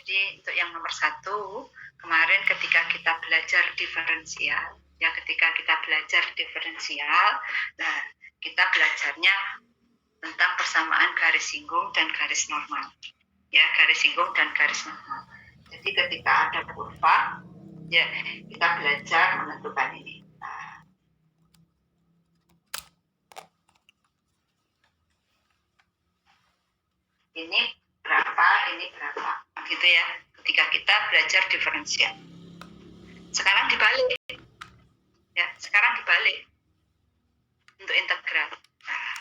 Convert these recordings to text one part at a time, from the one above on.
Jadi untuk yang nomor 1, kemarin ketika kita belajar diferensial, nah kita belajarnya tentang persamaan garis singgung dan garis normal. Ya, garis singgung dan garis normal. Jadi ketika ada kurva, ya kita belajar menentukan ini. Ini berapa, gitu ya. Ketika kita belajar diferensial. Sekarang dibalik, ya. Sekarang dibalik untuk integral. Nah,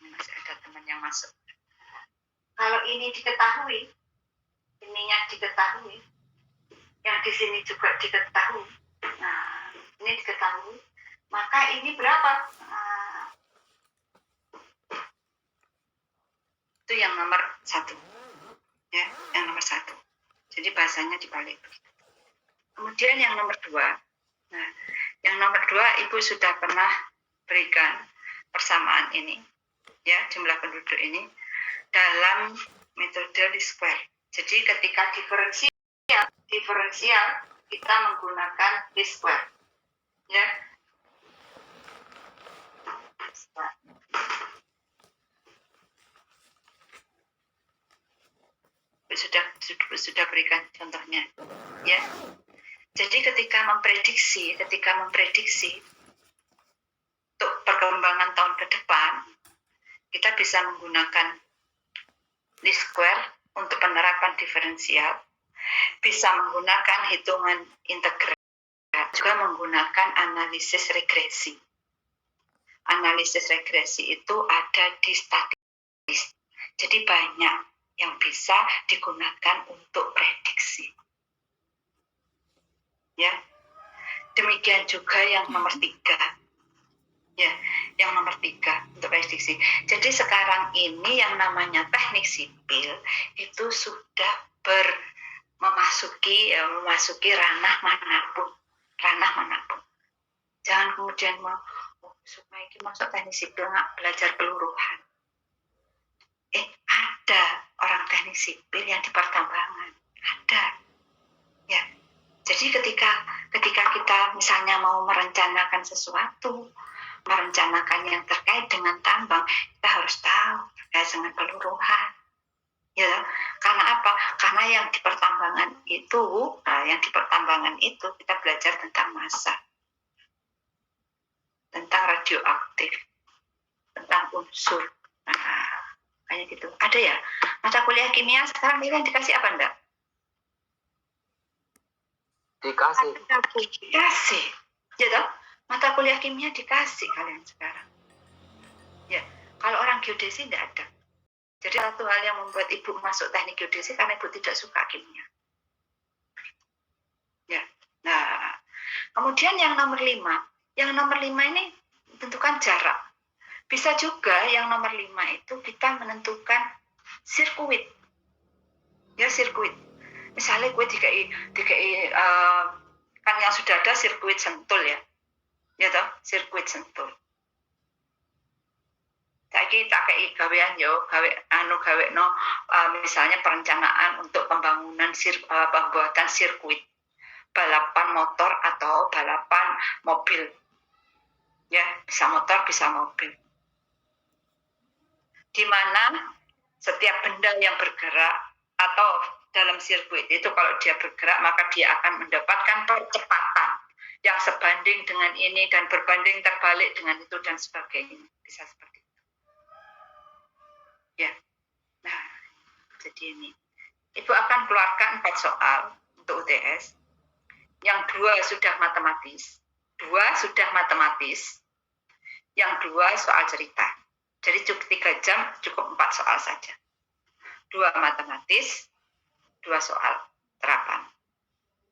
masih ada teman yang masuk. Kalau ini diketahui, ininya diketahui, yang di sini juga diketahui. Nah, ini diketahui, maka ini berapa? Nah, itu yang nomor 1. Ya, yang nomor 1. Jadi bahasanya dibalik. Kemudian yang nomor 2. Nah, yang nomor 2 Ibu sudah pernah berikan persamaan ini, ya, jumlah penduduk ini dalam metode least square. Jadi ketika diferensial kita menggunakan least square, ya. Sudah berikan contohnya, ya. Jadi ketika memprediksi untuk perkembangan tahun ke depan, kita bisa menggunakan least square untuk penerapan diferensial, bisa menggunakan hitungan integral, juga menggunakan analisis regresi. Analisis regresi itu ada di statistik. Jadi banyak yang bisa digunakan untuk prediksi. Ya. Demikian juga yang nomor 3. Ya, yang nomor 3 untuk prediksi. Jadi sekarang ini yang namanya teknik sipil itu sudah memasuki ranah manapun. Jangan kemudian supaya kita masuk teknik sipil nggak belajar peluruhan. Ada orang teknik sipil yang di pertambangan, ada. Ya. Jadi ketika kita misalnya mau merencanakan sesuatu, merencanakan yang terkait dengan tambang, kita harus tahu terkait dengan peluruhan. Ya, karena apa? Karena yang di pertambangan itu kita belajar tentang massa, tentang radioaktif, tentang unsur. Nah, kayak gitu. Ada ya? Mata kuliah kimia sekarang ini dikasih apa enggak? Dikasih. Ya toh? Mata kuliah kimia dikasih kalian sekarang. Ya, kalau orang geodesi enggak ada. Jadi satu hal yang membuat Ibu masuk teknik geodesi karena Ibu tidak suka kimia. Ya. Nah, kemudian yang nomor 5. Yang nomor 5 ini tentukan jarak. Bisa juga yang nomor 5 itu kita menentukan sirkuit. Ya, sirkuit. Misalnya gue dikai kan yang sudah ada sirkuit Sentul ya. Ya toh, sirkuit Sentul. Saiki tak kei gawean yo, misalnya perencanaan untuk pembangunan pembuatan sirkuit balapan motor atau balapan mobil. Ya, bisa motor, bisa mobil. Di mana setiap benda yang bergerak atau dalam sirkuit itu kalau dia bergerak maka dia akan mendapatkan percepatan yang sebanding dengan ini dan berbanding terbalik dengan itu dan sebagainya. Bisa seperti itu. Ya. Nah, jadi ini. Ibu akan keluarkan 4 soal untuk UTS. Yang 2 sudah matematis. 2 sudah matematis. Yang 2 soal cerita. Jadi cukup 3 jam, cukup 4 soal saja. 2 matematis, 2 soal terapan.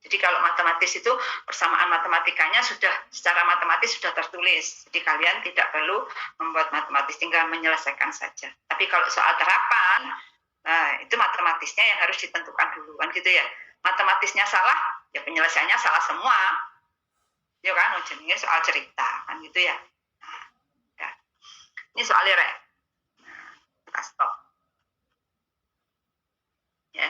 Jadi kalau matematis itu persamaan matematikanya sudah secara matematis sudah tertulis. Jadi kalian tidak perlu membuat matematis, tinggal menyelesaikan saja. Tapi kalau soal terapan, nah itu matematisnya yang harus ditentukan dulu kan gitu ya. Matematisnya salah, ya penyelesaiannya salah semua. Ya kan, ujungnya soal cerita kan gitu ya. Nah, ya. Ini soal rek. kita stop. Ya.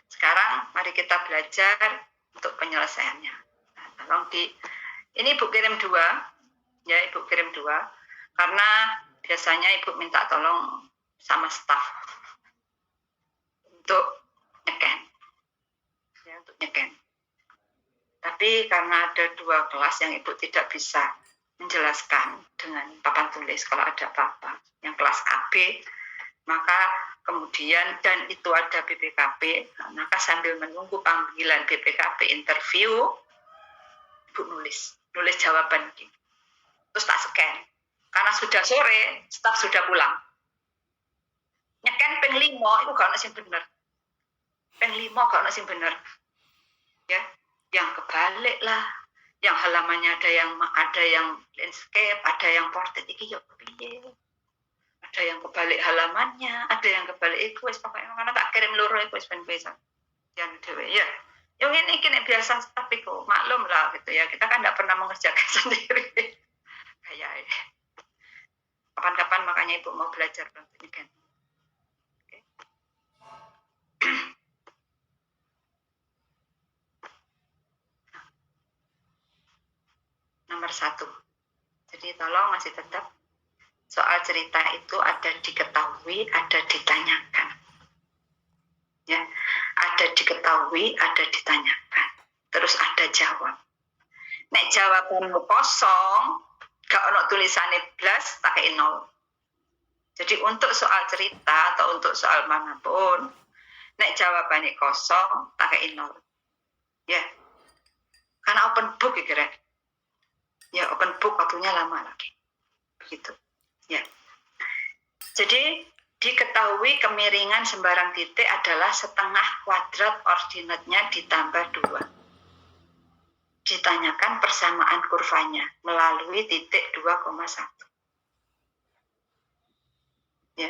Sekarang mari kita belajar untuk penyelesaiannya. Nah, tolong ini Ibu kirim 2, ya Ibu kirim 2, karena biasanya Ibu minta tolong sama staf untuk nyeken, ya untuk nyeken. Tapi karena ada 2 kelas yang Ibu tidak bisa menjelaskan dengan papan tulis kalau ada apa-apa, yang kelas KB, maka kemudian dan itu ada BPKP, maka sambil menunggu panggilan BPKP interview, Ibu nulis jawaban gitu. Terus tak scan. Karena sudah sore, staf sudah pulang. Nyeken ping 5 itu gak ono sing bener. Ping 5 gak ono sing bener. Ya, yang kebalik lah, yang halamannya ada yang landscape, ada yang portrait iki yo piye. Ada yang kebalik halamannya, ada yang kebalik iku wis pokoknya karena tak kirim loro iku wis ben bisa. Yang dhewe ya. Yang ini kini biasa tapi kok maklum lah gitu ya. Kita kan tidak pernah mengerjakan sendiri. Kayak kapan-kapan makanya Ibu mau belajar untuk kan. Okay. Nomor 1. Jadi tolong masih tetap soal cerita itu ada diketahui, ada ditanyakan. Ya, ada diketahui, ada ditanyakan. Terus ada jawab. Nek jawabanmu kosong, gak ono tulisannya blas, pakai 0. Jadi untuk soal cerita atau untuk soal manapun, nek jawabannya kosong, pakai 0. Ya, karena open book ya kira. Ya open book waktunya lama lagi. Begitu. Ya. Jadi diketahui kemiringan sembarang titik adalah setengah kuadrat ordinatnya ditambah 2. Ditanyakan persamaan kurvanya melalui titik 2,1. Ya.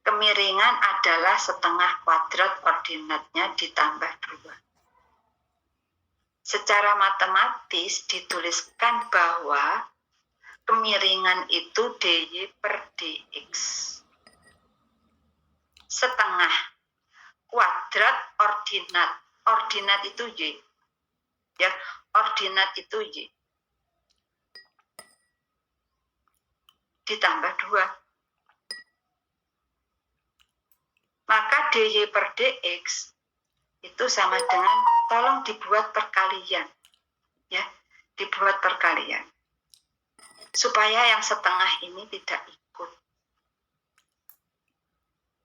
Kemiringan adalah setengah kuadrat ordinatnya ditambah 2. Secara matematis dituliskan bahwa kemiringan itu dy per dx. Setengah kuadrat ordinat. Ordinat itu y. Ya, ordinat itu y. Ditambah 2. Maka dy per dx itu sama dengan, tolong dibuat perkalian. Ya, dibuat perkalian. Supaya yang setengah ini tidak ikut.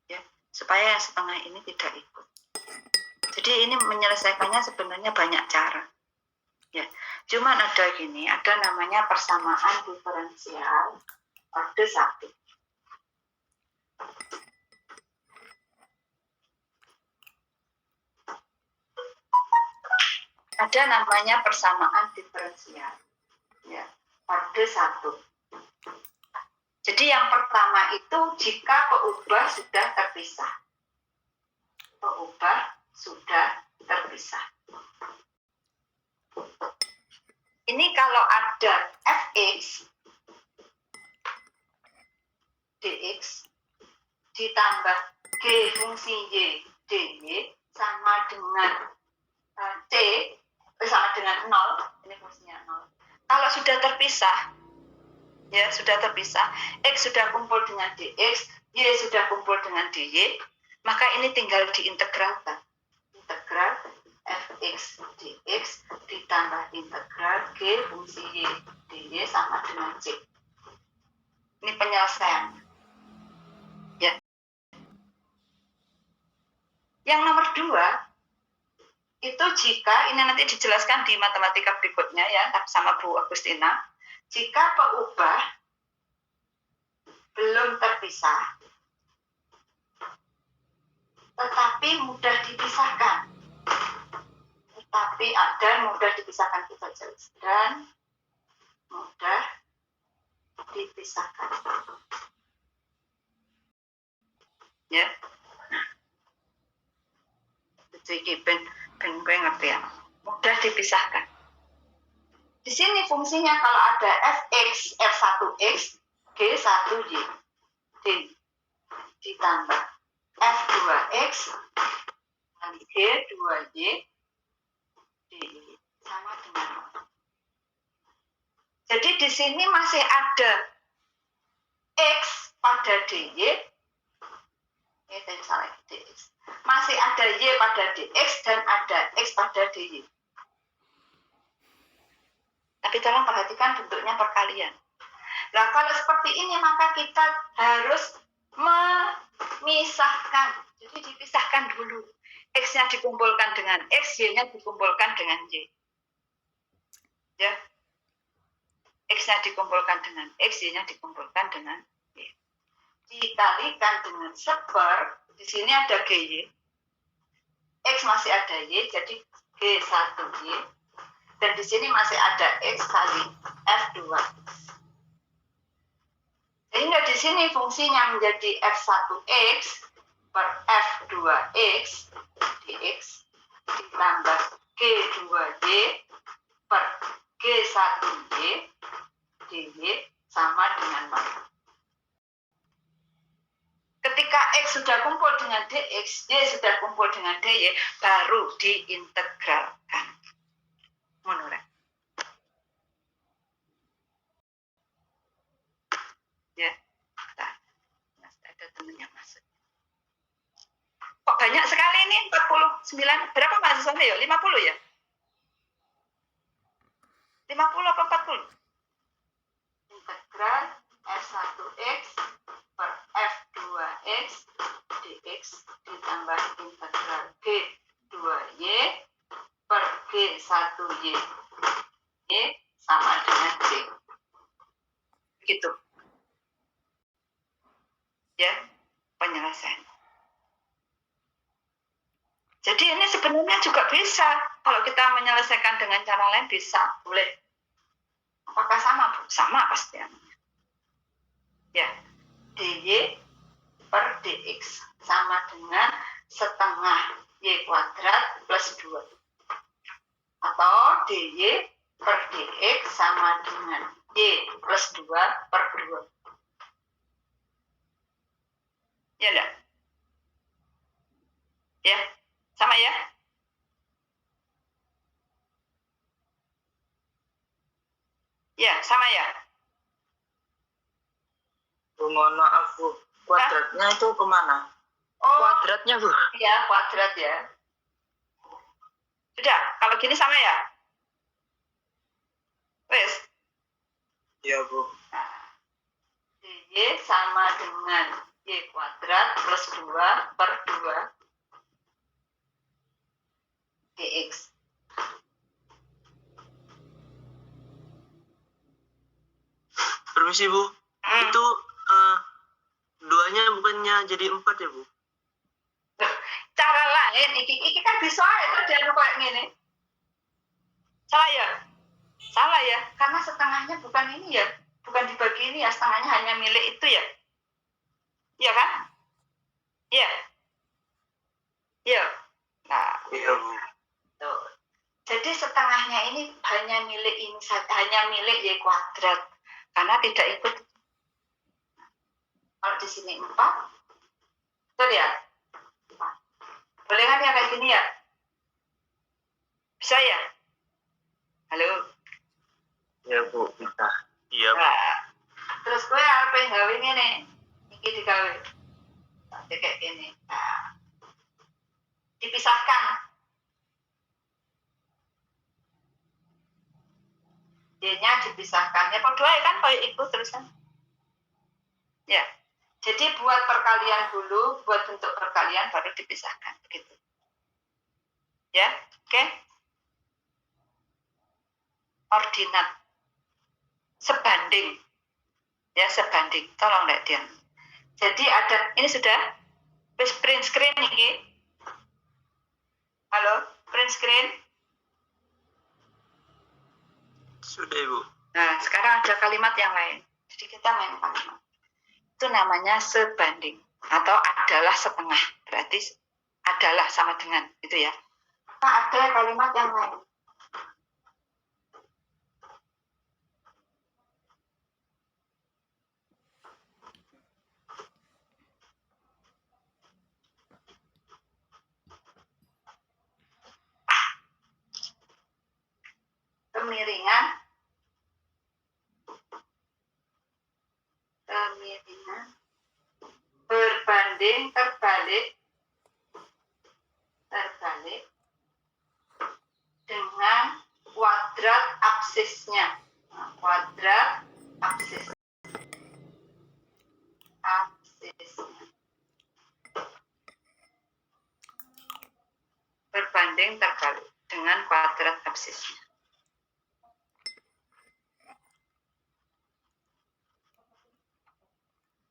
Ya, supaya yang setengah ini tidak ikut. Jadi ini menyelesaikannya sebenarnya banyak cara. Ya, cuman ada gini, ada namanya persamaan diferensial orde 1. Ada namanya persamaan diferensial. Ya, orde 1. Jadi yang pertama itu jika peubah sudah terpisah. Peubah sudah terpisah. Ini kalau ada fx dx ditambah g fungsi y dy sama dengan c sama dengan 0, ini fungsinya 0. Kalau sudah terpisah, ya sudah terpisah, x sudah kumpul dengan dx, y sudah kumpul dengan dy, maka ini tinggal diintegralkan. Integral fx dx ditambah integral g fungsi y dy sama dengan c. Ini penyelesaian. Ya. Yang nomor 2, itu jika, ini nanti dijelaskan di matematika berikutnya ya, sama Bu Agustina, jika peubah belum terpisah, tetapi mudah dipisahkan. Tetapi ada mudah dipisahkan, kita jelas. Dan mudah dipisahkan. Ya. Jadi ben gue ngerti ya. Mudah dipisahkan. Di sini fungsinya kalau ada fx, f1x, g1y. D. ditambah F2X kali G2Y DY sama dengan 0. Jadi di sini masih ada X pada DY, tadi salah DX. Masih ada Y pada DX dan ada X pada DY. Tapi tolong perhatikan bentuknya perkalian. Nah, kalau seperti ini maka kita harus memisahkan. Jadi dipisahkan dulu. X-nya dikumpulkan dengan X, Y-nya dikumpulkan dengan Y. Ya. X-nya dikumpulkan dengan X, Y-nya dikumpulkan dengan Y. Dikalikan dengan seper, di sini ada GY. X masih ada Y, jadi G1Y. Dan di sini masih ada X kali F2X. Sehingga di sini fungsinya menjadi F1X per F2X dx ditambah G2Y per G1Y dy sama dengan 0. Ketika X sudah kumpul dengan dx, Y sudah kumpul dengan dy, baru diintegralkan. Menurut. Ya, ada teman yang masuk. Kok banyak sekali ini, 49, berapa mahasiswanya ya? 50 ya? 50 apa 40? Integral F1X per F2X dx ditambah integral G2Y per G1Y sama dengan C. Begitu. Ya, penyelesaian. Jadi ini sebenarnya juga bisa. Kalau kita menyelesaikan dengan cara lain bisa, boleh. Apakah sama, Bu? Sama pasti. Ya, dy per dx sama dengan setengah y kuadrat plus 2. Atau dy per dx sama dengan y plus 2 per 2. Ya enggak? Ya, sama ya? Ya, sama ya? Bu, mohon maaf, Bu. Kuadratnya itu kemana? Oh, kuadratnya, Bu. Ya, kuadrat ya. Sudah, kalau gini sama ya? Wes? Iya, Bu. Nah, dy sama dengan y kuadrat plus 2 per 2 dx. Permisi, Bu. Itu duanya bukannya jadi 4 ya, Bu? Cara lain, iki kan bisa itu dia kayak gini. Salah ya? Salah ya, karena setengahnya bukan ini ya, bukan dibagi ini ya, setengahnya hanya milik itu ya. Iya kan? Iya. Iya. Nah, Iya, Bu. tuh. Jadi setengahnya ini hanya milik ini, hanya milik y kuadrat, karena tidak ikut. Kalau di sini 4, betul ya? 4. Boleh kan ya kayak gini ya? Bisa ya? Halo? Iya, Bu. Bisa. Iya, Bu. Nah, terus gue apa yang gawe ini? Ini digawe. Nanti kayak gini. Nah, dipisahkan. Y-nya dipisahkan. Ya, berdua ya kan, kalau ikut terusan. Ya. Jadi buat perkalian dulu, buat bentuk perkalian baru dipisahkan. Begitu. Ya, oke? Ordinat. Sebanding. Ya, sebanding. Tolong lihat dia. Jadi ada, ini sudah print screen ini. Halo, print screen. Sudah, Bu. Nah, sekarang ada kalimat yang lain. Jadi kita main kalimat. Itu namanya sebanding atau adalah setengah. Berarti adalah sama dengan itu ya. Nah, ada kalimat yang lain. berbanding terbalik dengan kuadrat absisnya. Nah, kuadrat absisnya. Berbanding terbalik dengan kuadrat absisnya.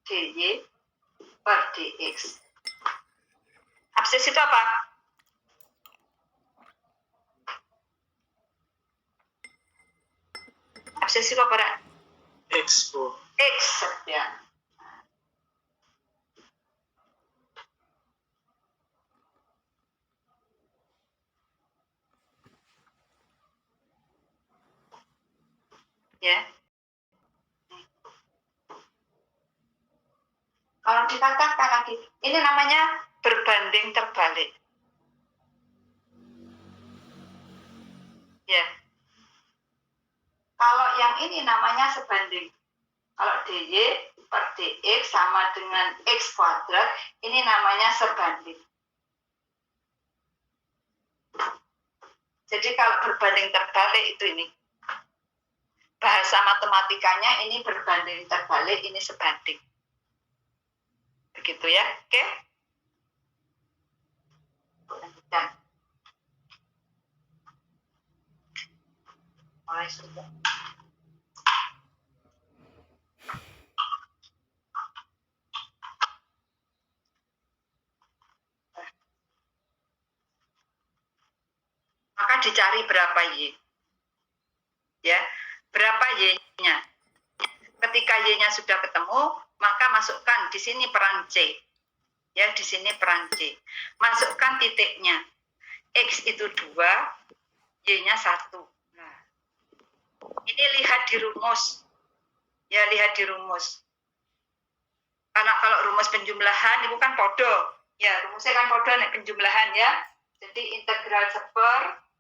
dy per dx. Absis itu apa? Absis itu apa? X, Bu. X, ya. Ya. Kalau dikatakan lagi, ini namanya berbanding terbalik. Ya. Kalau yang ini namanya sebanding. Kalau dy per dx sama dengan x kuadrat, ini namanya sebanding. Jadi kalau berbanding terbalik itu ini. Bahasa matematikanya ini berbanding terbalik, ini sebanding. Begitu ya, oke? Lanjutkan. Mulai sudah. Maka dicari berapa y. Ya, berapa y-nya? Ketika y-nya sudah ketemu, maka masukkan di sini peran c. Ya, di sini peran c. Masukkan titiknya. X itu 2, y-nya 1. Nah, ini lihat di rumus. Ya, lihat di rumus. Karena kalau rumus penjumlahan itu kan podo. Ya, rumusnya kan podo nek penjumlahan ya. Jadi integral seper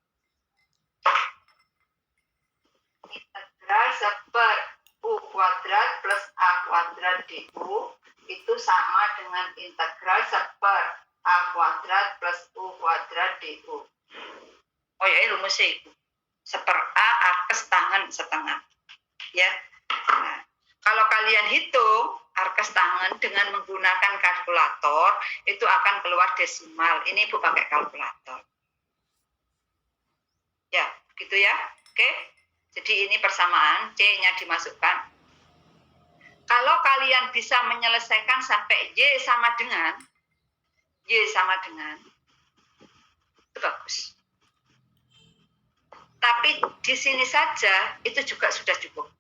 u kuadrat plus a kuadrat du itu sama dengan integral seper a kuadrat plus u kuadrat du. Oh ya, rumusnya itu. Seper a arkes tangan setengah. Ya. Nah, kalau kalian hitung arkes tangan dengan menggunakan kalkulator, itu akan keluar desimal. Ini Ibu pakai kalkulator. Ya, gitu ya. Oke. Jadi ini persamaan, C-nya dimasukkan. Kalau kalian bisa menyelesaikan sampai Y sama dengan, itu bagus. Tapi di sini saja itu juga sudah cukup.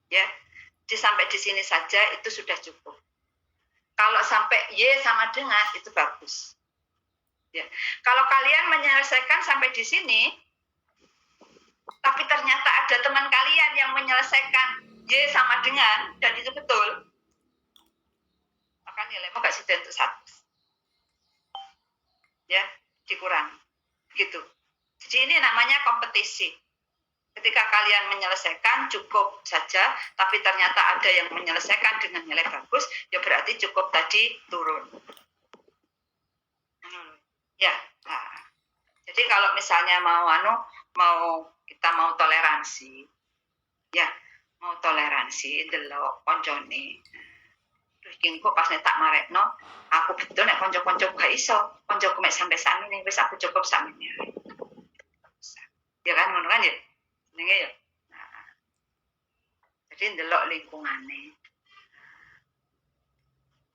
Ya, sampai di sini saja itu sudah cukup. Kalau sampai Y sama dengan itu bagus. Ya. Kalau kalian menyelesaikan sampai di sini, tapi ternyata ada teman kalian yang menyelesaikan Y sama dengan, dan itu betul, maka nilaimu nggak sudah untuk 100. Ya, dikurangi. Gitu. Jadi ini namanya kompetisi. Ketika kalian menyelesaikan cukup saja, tapi ternyata ada yang menyelesaikan dengan nilai bagus, ya berarti cukup tadi turun. Ya, nah. Jadi kalau misalnya kita mau toleransi, ya mau toleransi, delok koncone. Terus kingko pas tak marekno, aku betul nek konco-konco gak iso, koncoku mek sampai sami ning wis aku cukup sami. Ya kan ngono kan ya? Jenenge ya. Nah. Jadi delok lingkungane.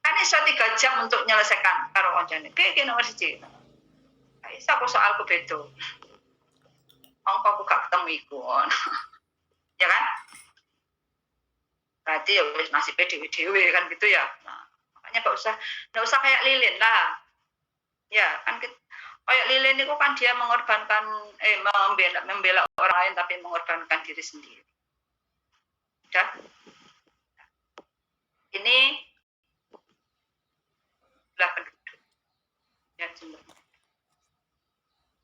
Kan iso 3 jam untuk menyelesaikan karo koncone. Piye nomor 1? Gak iso aku soalku beda. Mongko aku gak ketemu iku. Ya kan? Berarti ya wis nasibe dhewe-dhewe kan gitu ya. Nah, makanya enggak usah kayak lilin lah. Ya, kan kayak lilin itu kan dia mengorbankan membela orang lain tapi mengorbankan diri sendiri. Udah? Ini jumlah penduduk. Ya, jumlah.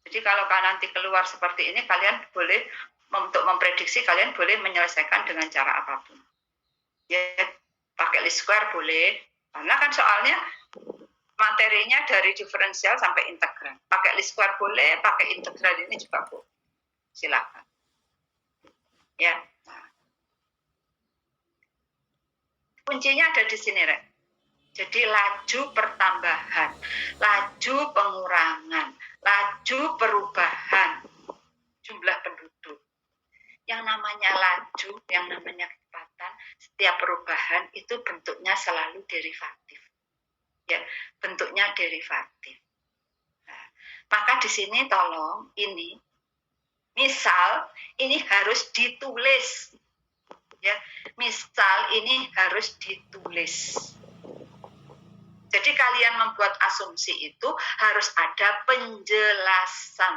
Jadi kalau nanti keluar seperti ini, kalian boleh untuk memprediksi, kalian boleh menyelesaikan dengan cara apapun. Ya, pakai least square boleh, Karena kan soalnya materinya dari diferensial sampai integral. Pakai least square boleh, pakai integral ini juga boleh. Silakan. Ya. Nah. Kuncinya ada di sini, Rek. Jadi laju pertambahan, laju pengurangan, laju perubahan jumlah penduduk. Yang namanya laju, yang namanya kecepatan, setiap perubahan itu bentuknya selalu derivatif. Ya, bentuknya derivatif. Nah, maka di sini tolong ini, misal ini harus ditulis. Ya, misal ini harus ditulis. Jadi kalian membuat asumsi itu harus ada penjelasan.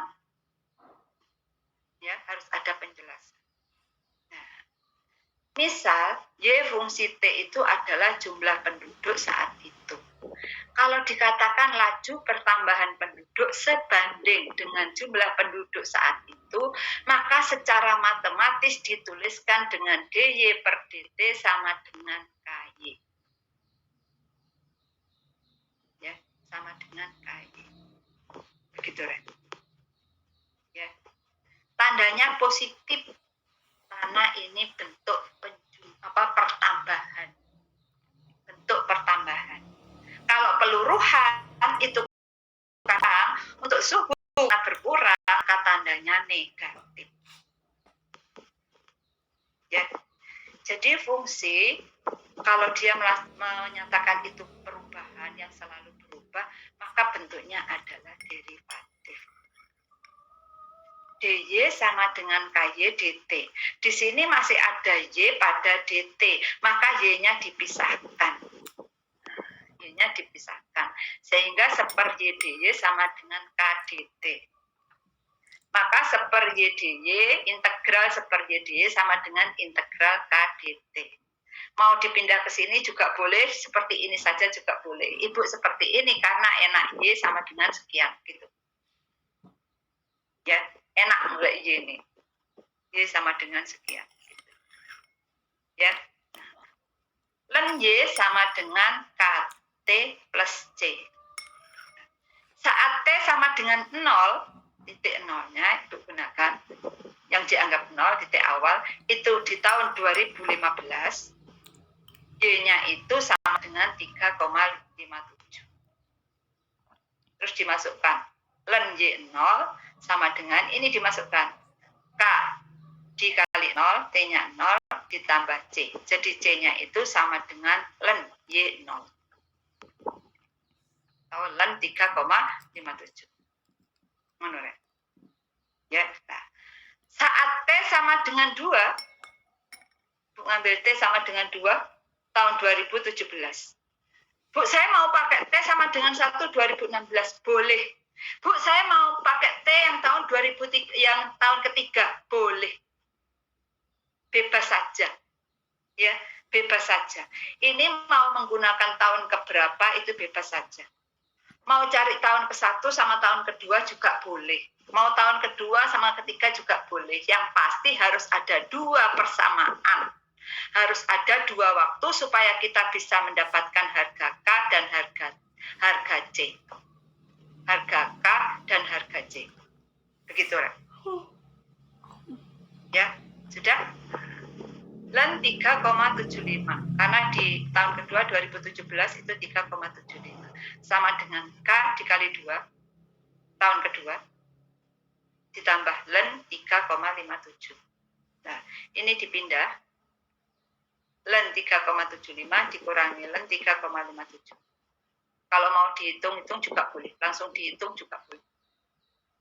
Ya, harus ada penjelasan. Nah, misal Y fungsi T itu adalah jumlah penduduk saat itu. Kalau dikatakan laju pertambahan penduduk sebanding dengan jumlah penduduk saat itu, maka secara matematis dituliskan dengan DY per DT sama dengan KY. Ya, sama dengan KY. Begitu, Ren. Ya. Tandanya positif karena ini bentuk pertambahan. Bentuk pertambahan. Kalau peluruhan itu sekarang untuk suhu berkurang, maka tandanya negatif. Ya. Jadi fungsi kalau dia menyatakan itu perubahan yang selalu berubah, maka bentuknya adalah derivatif. DY sama dengan KY DT. Di sini masih ada Y pada DT, maka Y-nya dipisahkan. Y-nya dipisahkan. Sehingga seper YDY sama dengan KDT. Maka seper YDY, integral seper YDY sama dengan integral KDT. Mau dipindah ke sini juga boleh, seperti ini saja juga boleh. Ibu seperti ini karena enak Y sama dengan sekian gitu. Ya, enak enggak Y ini. Y sama dengan sekian. Gitu. Ya. Len Y sama dengan KT plus C. Saat T sama dengan 0, titik nolnya itu gunakan yang dianggap 0, titik awal, itu di tahun 2015, Y-nya itu sama dengan 3,57. Terus dimasukkan len Y0 sama dengan, ini dimasukkan K dikali 0, T-nya 0, ditambah C. Jadi C-nya itu sama dengan len Y0. Atau len 3,57. Menurut. Ya. Nah, saat T sama dengan 2, mengambil T sama dengan 2, tahun 2017. Bu, saya mau pakai T sama dengan 1 2016, boleh. Bu, saya mau pakai T yang tahun 2003, yang tahun ketiga, boleh. Bebas saja. Ya, bebas saja. Ini mau menggunakan tahun keberapa itu bebas saja. Mau cari tahun ke-1 sama tahun kedua juga boleh. Mau tahun kedua sama ketiga juga boleh. Yang pasti harus ada 2 persamaan. Harus ada 2 waktu supaya kita bisa mendapatkan harga K dan harga C. Harga K dan harga C. Begitu, Ren. Ya, sudah? Len 3,75. Karena di tahun kedua 2017 itu 3,75. Sama dengan K dikali 2 tahun kedua ditambah len 3,57. Nah, ini dipindah. Len 3,75 dikurangi len 3,57. Kalau mau dihitung-hitung juga boleh. Langsung dihitung juga boleh.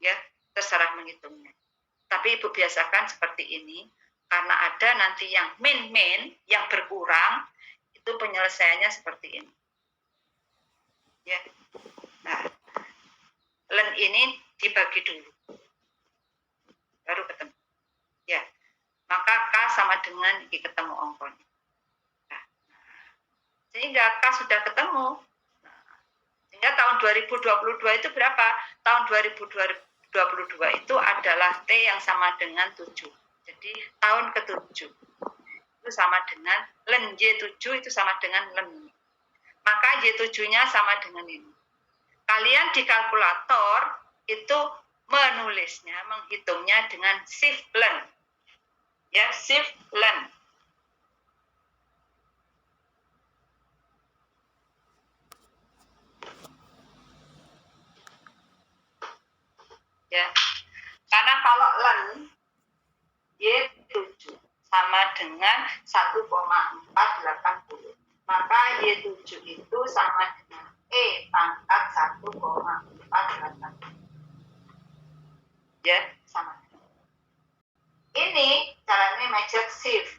Ya, terserah menghitungnya. Tapi Ibu biasakan seperti ini. Karena ada nanti yang min-min, yang berkurang, itu penyelesaiannya seperti ini. Ya. Nah, len ini dibagi dulu. Baru ketemu. Ya. Maka K sama dengan ini ketemu ongkonya. Nah, sehingga K sudah ketemu. Nah, sehingga tahun 2022 itu berapa? Tahun 2022 itu adalah T yang sama dengan 7. Jadi tahun ke-7 itu sama dengan len Y7 itu sama dengan len. maka Y7-nya sama dengan ini. Kalian di kalkulator itu menulisnya, menghitungnya dengan shift learn. Ya, shift learn. Ya. Karena kalau learn Y7 sama dengan 1,480. Maka Y7 itu sama dengan E pangkat 1,480. Ya, sama. Ini caranya magic shift.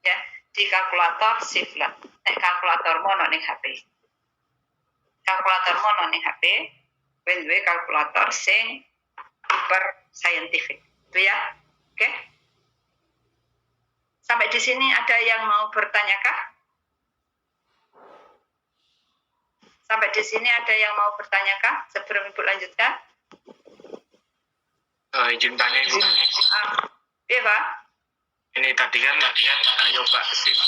Ya, di kalkulator shift lah. Kalkulator mono ning HP. Kalkulator mono ning HP, duwe kalkulator sing super scientific. Itu ya. Oke. Sampai di sini ada yang mau bertanya kah? Sampai di sini ada yang mau bertanya kah sebelum Ibu lanjutkan? Izin tanya Ibu. Iya Pak. Ini tadi kan nyoba shift.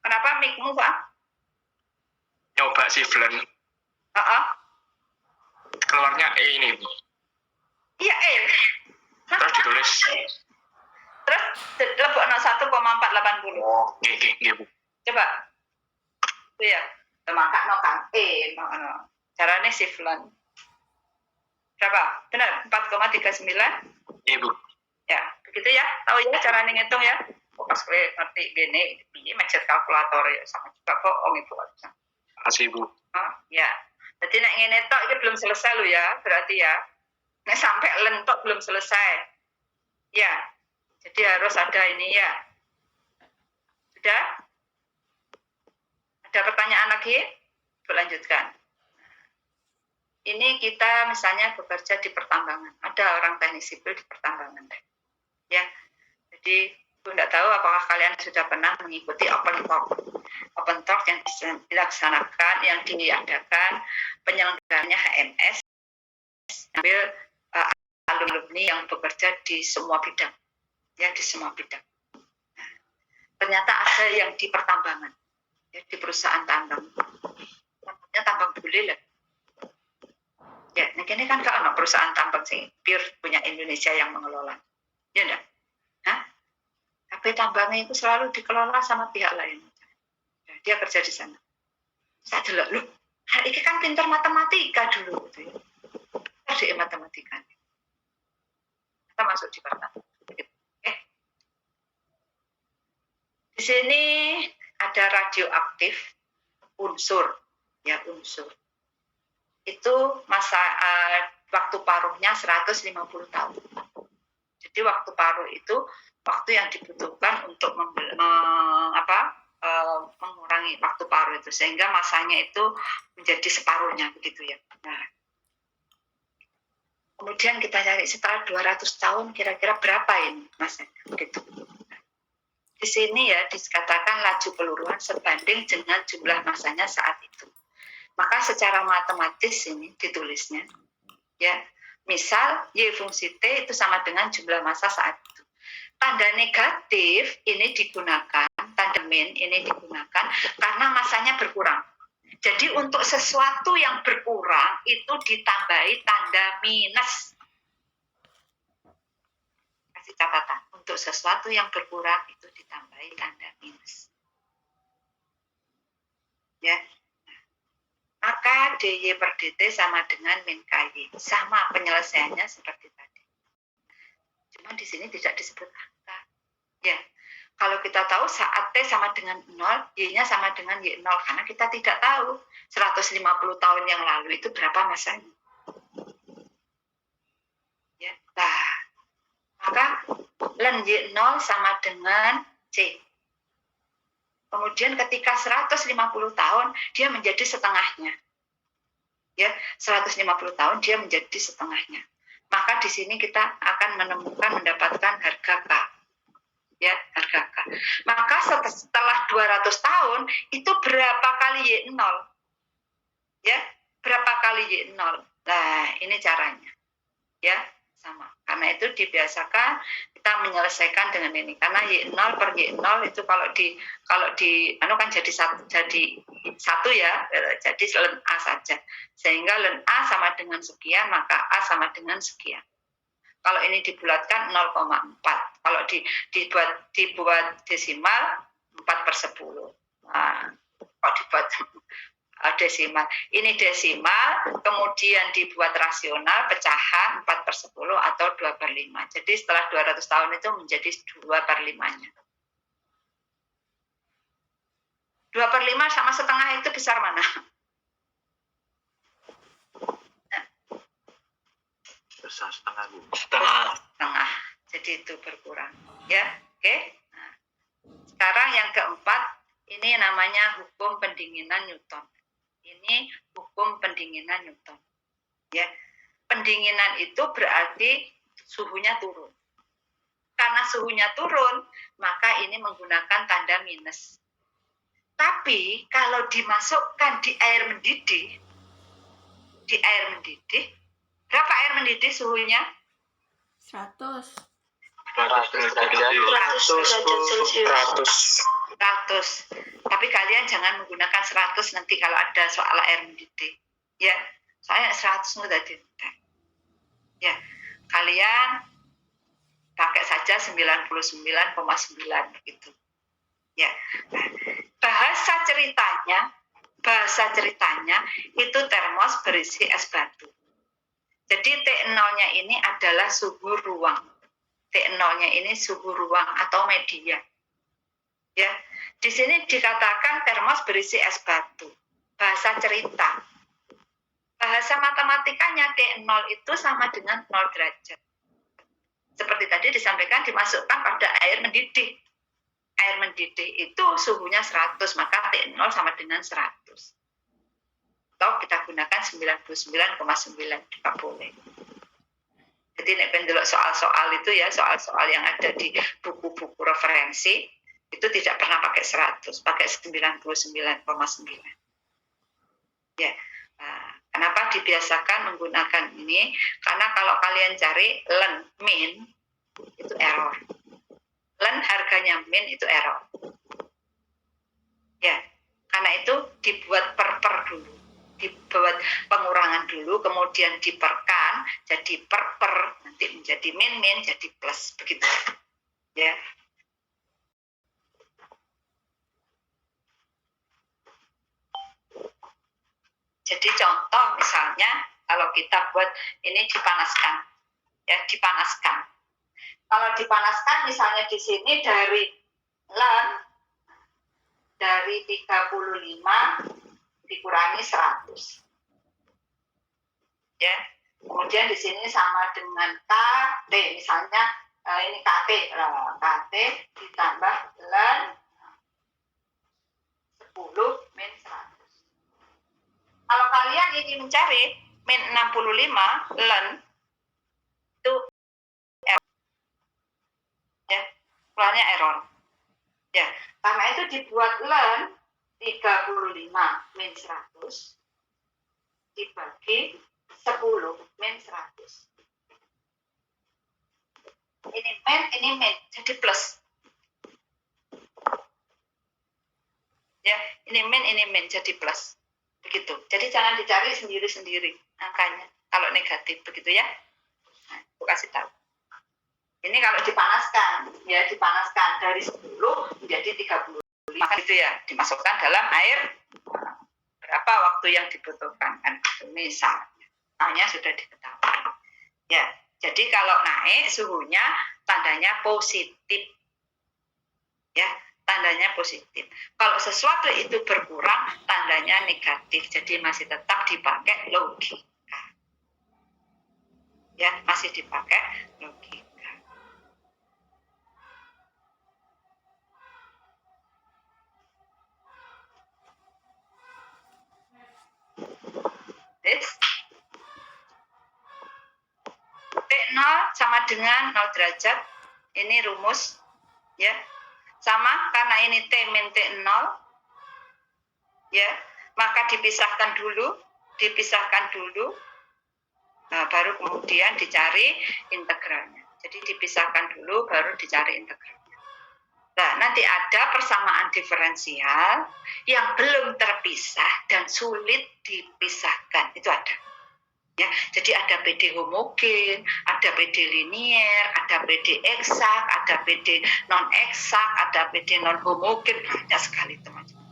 Kenapa mic-mu Pak? Nyoba shift learn. Keluarnya E ini Bu. Iya E. Terus ditulis. Terus lebokno 1,480. Oh, nggih Bu. Coba. Itu ya. Temakakno kan E ngono. Carane shift learn. Berapa? Benar 4,39? Iya Bu. Ya, begitu ya. Tahu ya cara ngitung ya. Pas kowe ngerti gini, piye macet kalkulator ya sama juga bohong itu. Kasih Bu. Ya. Jadi nek ngene tok iki belum selesai lo ya, berarti ya. Nek sampai lentok belum selesai. Ya. Jadi harus ada ini ya. Sudah? Ada pertanyaan lagi? Lanjutkan. Ini kita misalnya bekerja di pertambangan. Ada orang teknik sipil di pertambangan. Ya. Jadi Ibu tidak tahu apakah kalian sudah pernah mengikuti open talk. Open talk yang dilaksanakan, yang diadakan penyelenggaranya HMS, ambil alumni yang bekerja di semua bidang. Ya, di semua bidang. Ternyata ada yang di pertambangan. Ya, di perusahaan tambang. Namanya tambang bule lah. Ya, ini kan kalau perusahaan tambang sih pure punya Indonesia yang mengelola. Ya enggak? Hah? Tapi tambangnya itu selalu dikelola sama pihak lain. Ya, dia kerja di sana. Saya dulu, loh, ini kan pintar matematika dulu. Gitu ya. Ada matematika. Kita masuk di pertama. Oke. Di sini ada radioaktif unsur. Ya, unsur. Itu masa waktu paruhnya 150 tahun. Jadi waktu paruh itu waktu yang dibutuhkan untuk mengurangi waktu paruh itu sehingga masanya itu menjadi separuhnya begitu ya. Nah, kemudian kita cari setelah 200 tahun kira-kira berapa ini masanya begitu. Di sini ya dikatakan laju peluruan sebanding dengan jumlah masanya saat itu. Maka secara matematis ini ditulisnya ya. Misal Y fungsi T itu sama dengan jumlah massa saat itu. Tanda negatif ini digunakan, tanda min ini digunakan karena masanya berkurang. Jadi untuk sesuatu yang berkurang itu ditambahi tanda minus. Kasih catatan, untuk sesuatu yang berkurang itu ditambahi tanda minus. Ya. Maka DY per DT sama dengan min KY. Sama penyelesaiannya seperti tadi. Cuma di sini tidak disebut angka. Ya, kalau kita tahu saat T sama dengan 0, Y-nya sama dengan Y0. Karena kita tidak tahu 150 tahun yang lalu itu berapa masanya. Ya, nah, maka len Y0 sama dengan C. Kemudian ketika 150 tahun, dia menjadi setengahnya. Ya, 150 tahun dia menjadi setengahnya. Maka di sini kita akan mendapatkan harga K. Ya, harga K. Maka setelah 200 tahun, itu berapa kali Y0? Ya, berapa kali Y0? Nah, ini caranya. Ya, sama. Karena itu dibiasakan kita menyelesaikan dengan ini karena Y0 per Y0 itu kalau di anu kan jadi satu ya, jadi ln A saja, sehingga ln A sama dengan sekian maka A sama dengan sekian. Kalau ini dibulatkan 0,4, kalau dibuat desimal 4/10. Nah, kalau dibuat desimal, ini desimal, kemudian dibuat rasional, pecahan 4/10 atau 2/5. Jadi setelah 200 tahun itu menjadi 2/5-nya. 2/5 sama setengah itu besar mana? Besar setengah, Bu. Setengah. Jadi itu berkurang. Ya, oke. Nah, sekarang yang keempat, ini namanya hukum pendinginan Newton. Ini hukum pendinginan Newton. Ya, pendinginan itu berarti suhunya turun. Karena suhunya turun, maka ini menggunakan tanda minus. Tapi kalau dimasukkan di air mendidih, berapa air mendidih suhunya? 100. 100. Tapi kalian jangan menggunakan 100 nanti kalau ada soal air mendidih. Ya, soalnya 100 mudah tidak. Ya, kalian pakai saja 99,9 begitu. Ya. Nah, bahasa ceritanya itu termos berisi es batu. Jadi T0-nya ini adalah suhu ruang. T0-nya ini suhu ruang atau media. Ya, di sini dikatakan termos berisi es batu. Bahasa cerita. Bahasa matematikanya T0 itu sama dengan 0 derajat. Seperti tadi disampaikan dimasukkan pada air mendidih. Air mendidih itu suhunya 100, maka T0 sama dengan 100. Atau kita gunakan 99,9 juga boleh. Jadi nek pendelok soal-soal itu ya, soal-soal yang ada di buku-buku referensi, itu tidak pernah pakai 100, pakai 99,9. Ya, kenapa dibiasakan menggunakan ini? Karena kalau kalian cari ln min, itu error. Ln harganya min itu error. Ya, karena itu dibuat per dulu. Dibuat pengurangan dulu, kemudian diperkan, jadi per, nanti menjadi min, jadi plus, begitu. Ya. Jadi contoh misalnya, kalau kita buat ini dipanaskan, ya dipanaskan. Kalau dipanaskan misalnya di sini dari ln, dari 35, dikurangi 100. Ya. Kemudian di sini sama dengan KT, misalnya ini KT ditambah ln 10 min 100. Kalau kalian ingin mencari min 65 ln itu error. Ya, keluarnya error. Ya, karena itu dibuat ln 35 min 100 dibagi 10 min 100. Ini min, jadi plus. Ya, ini min, jadi plus. Begitu. Jadi jangan dicari sendiri-sendiri angkanya. Kalau negatif, begitu ya. Nah, aku kasih tahu. Ini kalau dipanaskan, ya dipanaskan dari 10 menjadi 30. Maka itu ya dimasukkan dalam air berapa waktu yang dibutuhkan kan misalnya hanya sudah diketahui ya. Jadi kalau naik suhunya tandanya positif ya, tandanya positif. Kalau sesuatu itu berkurang tandanya negatif, jadi masih tetap dipakai logika ya, masih dipakai logika. T0 sama dengan 0 derajat. Ini rumus ya. Sama karena ini T min T0 ya, maka dipisahkan dulu. Nah, baru kemudian dicari integralnya. Jadi dipisahkan dulu baru dicari integralnya. Nah, nanti ada persamaan diferensial yang belum terpisah dan sulit dipisahkan. Itu ada. Ya, jadi ada PD homogen, ada PD linier, ada PD eksak, ada PD non eksak, ada PD non homogen, banyak sekali teman-teman.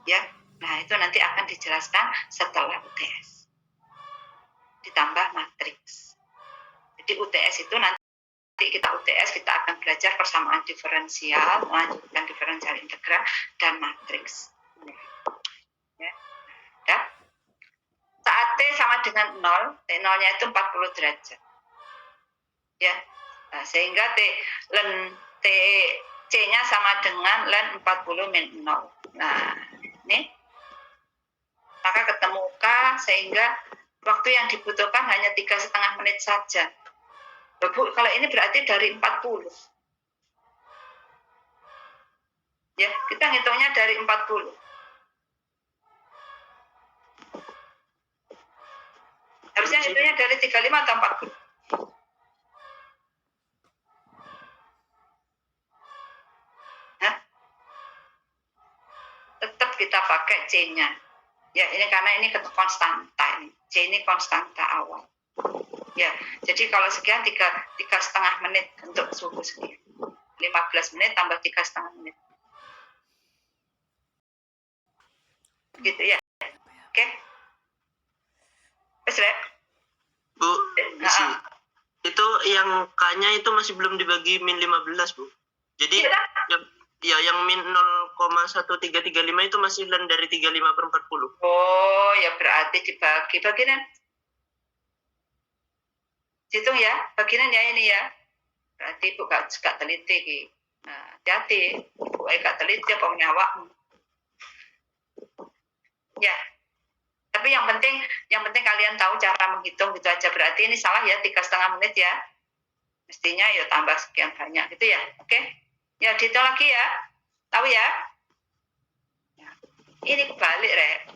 Ya, nah itu nanti akan dijelaskan setelah UTS. Ditambah matriks. Jadi UTS itu nanti kita UTS kita akan belajar persamaan diferensial, melanjutkan diferensial integral dan matriks. Ya, ya. Saat T sama dengan 0, T0-nya itu 40 derajat. Ya. Nah, sehingga C-nya sama dengan ln 40 min 0. Nah, ini. Maka ketemu K sehingga waktu yang dibutuhkan hanya 3,5 menit saja. Bu, kalau ini berarti dari 40. Ya, kita ngitungnya dari 40. Harusnya ngitungnya dari 35 atau 40. Hah? Tetap kita pakai C-nya. Ya, ini karena ini konstanta ini. C ini konstanta awal. Ya, jadi kalau sekian 3,5 menit untuk suhu sekian. 15 menit tambah 3,5 menit. Gitu ya. Oke. Wes, Rek. Bu, isi. Itu yang K-nya itu masih belum dibagi min 15, Bu. Jadi yang min 0,1335 itu masih ln dari 35/40. Oh, ya berarti dibagi bagian. Hitung ya, bagian ya ini ya. Berarti Ibu gak teliti ki. Nah, hati-hati. Ibu gak teliti apa menyawakmu. Ya. Tapi yang penting kalian tahu cara menghitung gitu aja. Berarti ini salah ya, 3,5 menit ya. Mestinya ya tambah sekian banyak gitu ya. Oke? Ya, dihitung lagi ya. Tahu ya? Ini kebalik, Rek.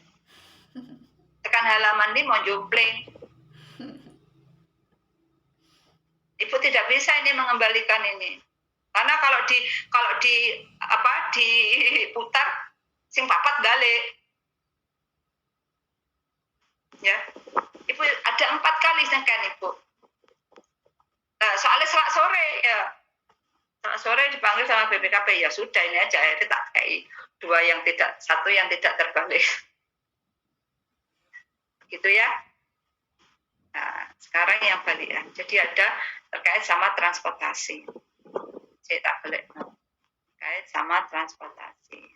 Tekan halaman ini mau jumpling. Ibu tidak bisa ini mengembalikan ini. Karena kalau diputar sing papat balik. Ya. Ibu ada 4 kali kan Ibu. Nah, soalnya selak sore ya. Selak sore dipanggil sama BPKP ya sudah ini aja akhirnya tak kayak satu yang tidak terbalik. Gitu ya. Nah, sekarang yang balikan. Jadi ada terkait sama transportasi. Saya tak balik. Terkait sama transportasi.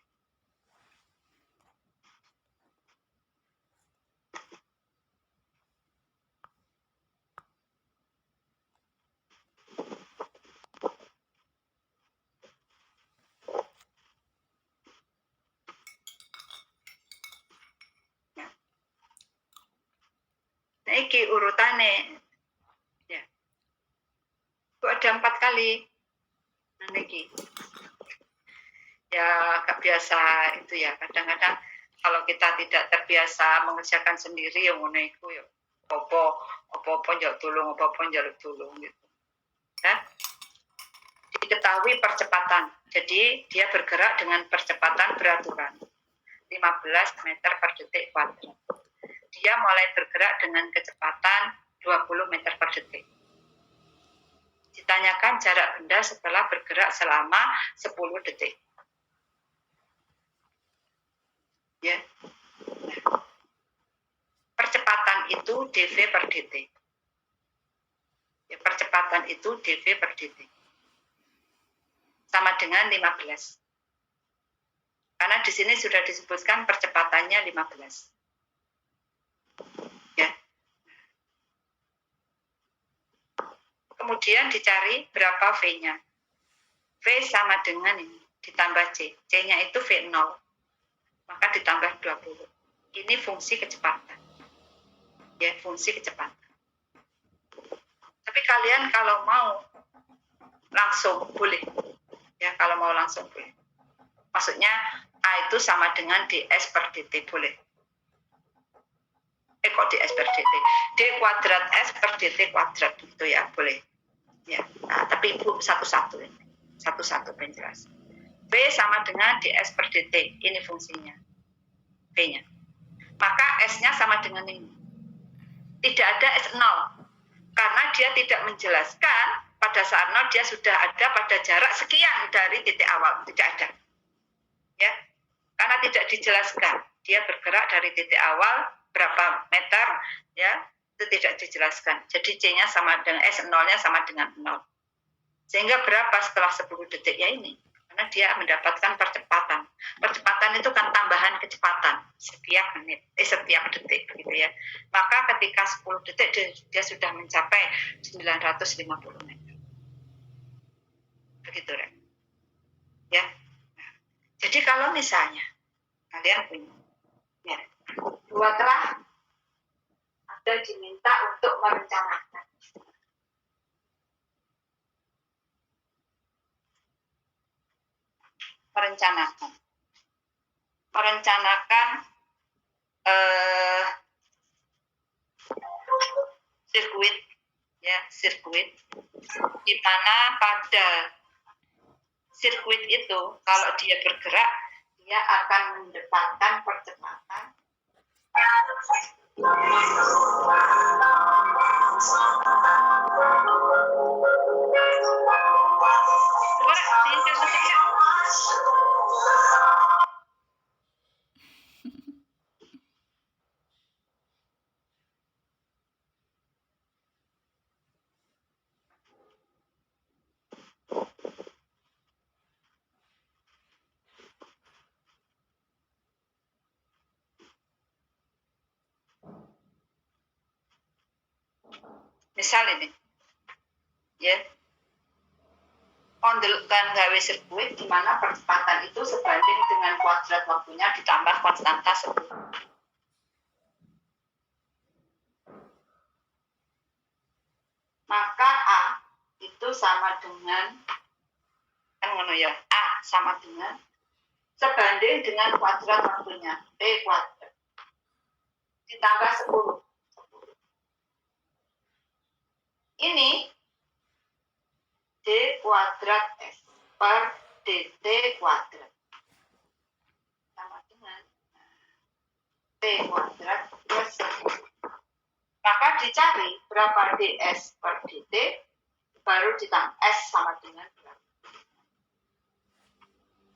Nah, ini urutannya. Ya. Itu ada 4 kali. Nah, ini. Ya, gak biasa itu ya. Kadang-kadang kalau kita tidak terbiasa mengerjakan sendiri, yang ngono iku ya apa-apa njaluk tulung gitu. Ya. Diketahui percepatan. Jadi, dia bergerak dengan percepatan beraturan. 15 meter per detik kuadrat. Dia mulai bergerak dengan kecepatan 20 meter per detik. Ditanyakan jarak benda setelah bergerak selama 10 detik. Ya. Nah. Percepatan itu dv per dt. Ya, percepatan itu dv per dt. Sama dengan 15. Karena di sini sudah disebutkan percepatannya 15. Ya. Kemudian dicari berapa V-nya. V sama dengan ini, ditambah C. C-nya itu V0. Maka ditambah 20. Ini fungsi kecepatan. Ya, fungsi kecepatan. Tapi kalian kalau mau langsung boleh. Ya, kalau mau langsung boleh. Maksudnya A itu sama dengan ds per dt boleh. Kok ds per dt? D kuadrat S per dt kuadrat gitu ya, boleh. Bu, satu-satu ini. Satu-satu penjelasan. V sama dengan ds per dt. Ini fungsinya. V-nya. Maka S-nya sama dengan ini. Tidak ada S0. Karena dia tidak menjelaskan pada saat 0 dia sudah ada pada jarak sekian dari titik awal. Tidak ada. Ya. Karena tidak dijelaskan. Dia bergerak dari titik awal berapa meter, ya, itu tidak dijelaskan. Jadi C-nya sama dengan S0-nya sama dengan 0. Sehingga berapa setelah 10 detiknya ini? Karena dia mendapatkan percepatan. Percepatan itu kan tambahan kecepatan setiap menit, setiap detik, gitu ya. Maka ketika 10 detik dia sudah mencapai 950 meter. Begitu, Ren. Ya. Jadi kalau misalnya kalian punya, ya, dua telah Anda diminta untuk merencanakan. Merencanakan sirkuit, ya, sirkuit, di mana pada sirkuit itu kalau dia bergerak dia akan mendapatkan percepatan misal ini, ya, ondel-kan gawe sirkuit di mana percepatan itu sebanding dengan kuadrat waktunya ditambah konstanta 10. Maka A itu sama dengan, kan ngono ya, A sama dengan sebanding dengan kuadrat waktunya, T kuadrat ditambah 10. Ini D kuadrat S per DT kuadrat sama dengan T kuadrat plus 10. Maka dicari berapa DS per DT, baru ditambah S sama dengan berapa.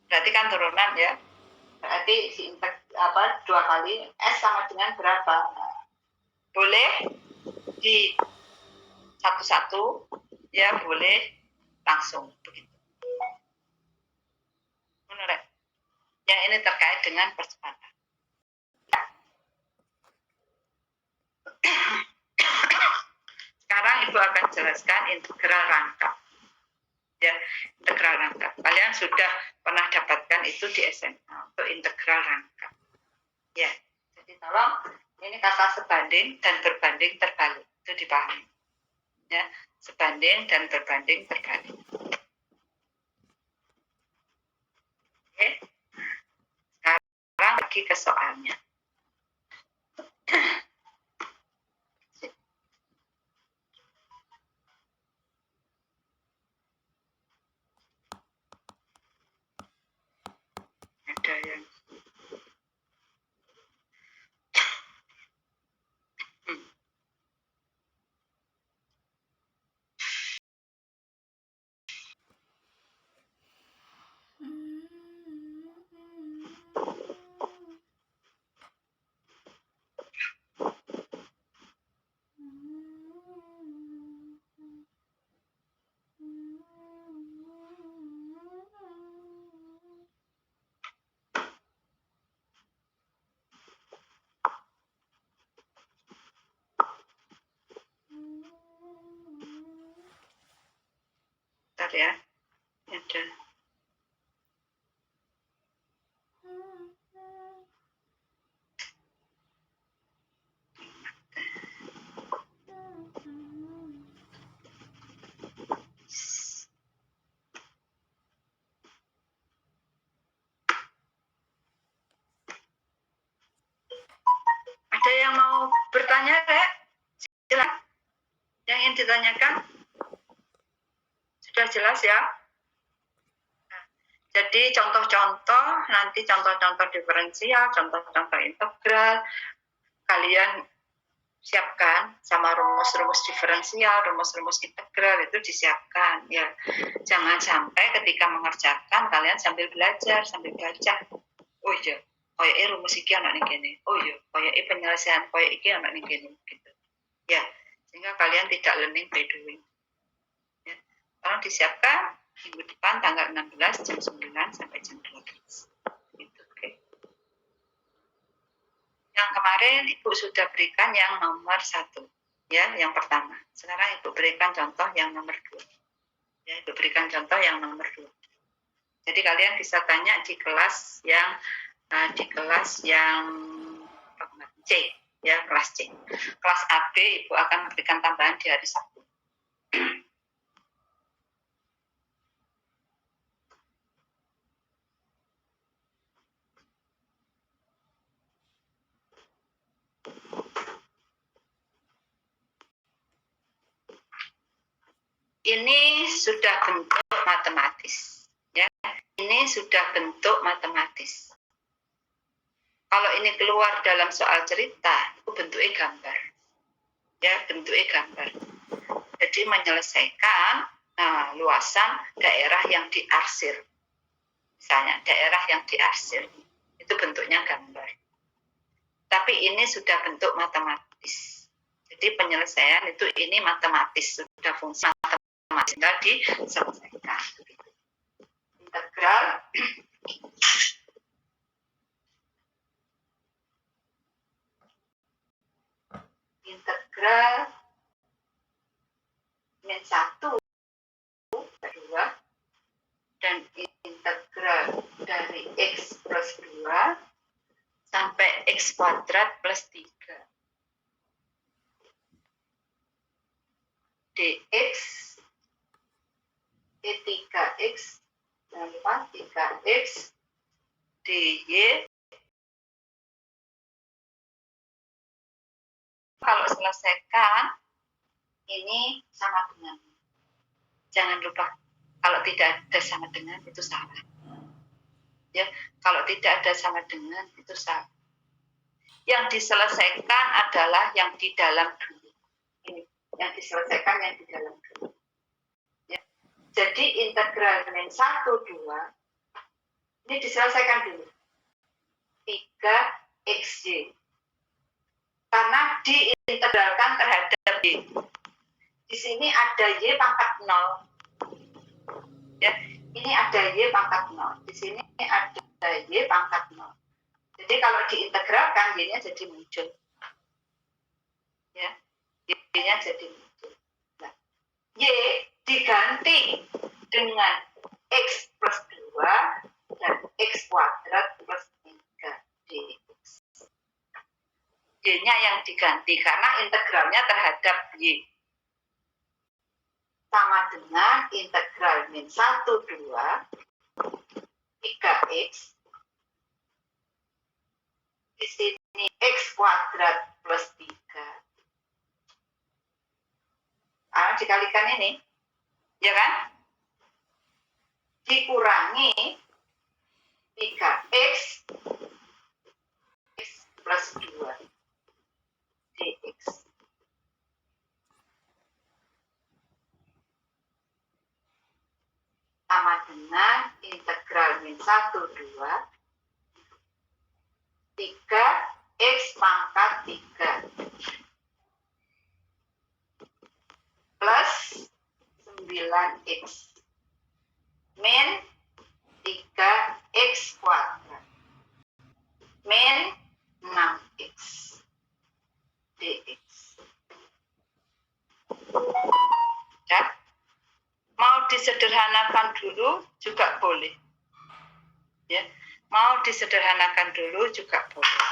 Berarti kan turunan, ya. Berarti dua kali S sama dengan berapa. Boleh di satu-satu, ya, boleh langsung begitu. Menurut yang ini terkait dengan percepatan. Sekarang Ibu akan jelaskan integral rangkap. Ya, integral rangkap. Kalian sudah pernah dapatkan itu di SMA untuk integral rangkap. Ya, jadi tolong ini kata sebanding dan berbanding terbalik itu dipahami. Ya, sebanding dan berbanding terbalik. Oke. Sekarang lagi ke soalnya. Ada yang bentar ya. Ada. Ada yang mau bertanya, Rek? Silakan. Yang ingin ditanyakan? Sudah sudah jelas ya? Nah, jadi contoh-contoh, nanti contoh-contoh diferensial, contoh-contoh integral, kalian siapkan sama rumus-rumus diferensial, rumus-rumus integral itu disiapkan ya. Jangan sampai ketika mengerjakan kalian sambil belajar, sambil baca. Oh iya, koyo rumus iki anak ning kene. Oh iya, koyo penyelesaian koyo iki anak ning kene gitu. Ya, sehingga kalian tidak learning by doing. Ya. Tolong disiapkan minggu depan tanggal 16 jam 9 sampai jam 12. Gitu, oke. Yang kemarin Ibu sudah berikan yang nomor 1, ya, yang pertama. Sekarang Ibu berikan contoh yang nomor 2. Ya, Ibu berikan contoh yang nomor 2. Jadi kalian bisa tanya di kelas yang C, ya, kelas C. Kelas AB Ibu akan berikan tambahan di hari Sabtu. Ini sudah bentuk matematis, ya. Ini sudah bentuk matematis. Kalau ini keluar dalam soal cerita, itu bentuknya gambar, ya, bentuknya gambar. Jadi menyelesaikan luasan daerah yang diarsir, misalnya daerah yang diarsir, itu bentuknya gambar. Tapi ini sudah bentuk matematis. Jadi penyelesaian itu ini matematis, sudah fungsi matematis. Tinggal diselesaikan. Integral min 1, 2, dan integral dari X plus 2 sampai X kuadrat plus 3 dx D3x tambah 3x dy. Kalau selesaikan ini sama dengan, jangan lupa kalau tidak ada sama dengan itu salah, ya. Kalau tidak ada sama dengan itu salah. Yang diselesaikan adalah yang di dalam dulu. Ini yang diselesaikan yang di dalam dulu. Jadi integral min 1, 2 ini diselesaikan dulu. 3xy. Karena diintegralkan terhadap y. Di sini ada y pangkat 0. Ya, ini ada y pangkat 0. Di sini ada y pangkat 0. Jadi kalau diintegralkan y-nya jadi muncul. Ya, y-nya jadi muncul. Nah, y diganti dengan x plus 2 dan x kuadrat plus 3 dx. Y-nya yang diganti karena integralnya terhadap y. Sama dengan integral min 1, 2 3x. Di sini x kuadrat plus 3. Dikalikan ini, ya kan? Dikurangi 3x x plus 2 dx. Sama dengan integral min 1, 2 3x pangkat 3 plus 9x min 3x kuadrat min 6x dx. Ya. Mau disederhanakan dulu juga boleh. Ya. Mau disederhanakan dulu juga boleh.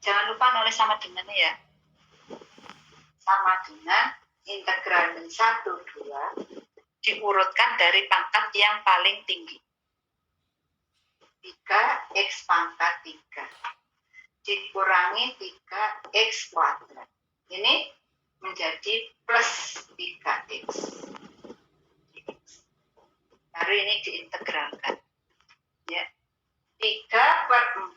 Jangan lupa nulis sama dengannya ya. Sama dengan integral min 1, 2 diurutkan dari pangkat yang paling tinggi. 3x pangkat 3. dikurangi 3x kuadrat. Ini menjadi plus 3x. Baru ini diintegralkan. Ya. 3/4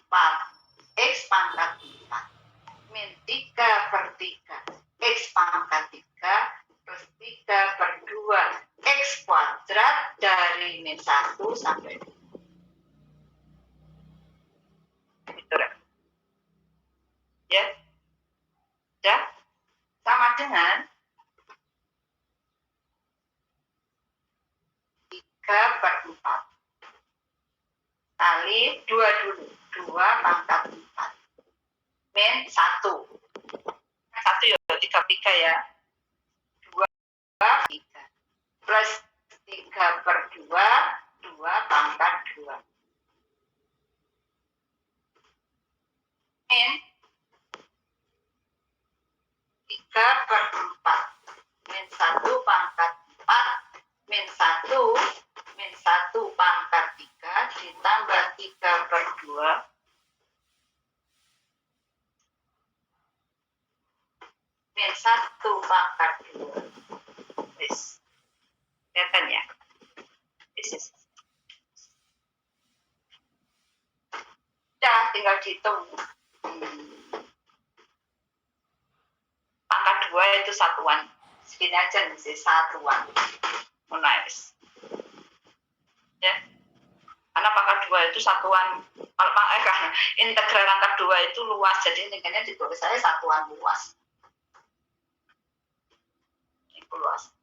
x pangkat 4 min 3/3 x pangkat 3 plus 3/2 x kuadrat dari min 1 sampai 2. Gitu, ya. Ya. Sama dengan 3/4 kali 2 dulu. 2 pangkat 4 min 1. 1 ya, 3 ya. 2 3 plus 3/2 2 pangkat 2 min 3/4 min 1 pangkat 4 min 1 pangkat 3 ditambah 3/2 min 1 pangkat 2. Wis. Kelihatan ya? Wis. Udah, tinggal dihitung. Pangkat 2 itu satuan. Segini aja nih, satuan. Nice. Ya. Karena pangkat 2 itu satuan. Kalau integral pangkat 2 itu luas, jadi intinya ditulis saya satuan luas. Itu luas.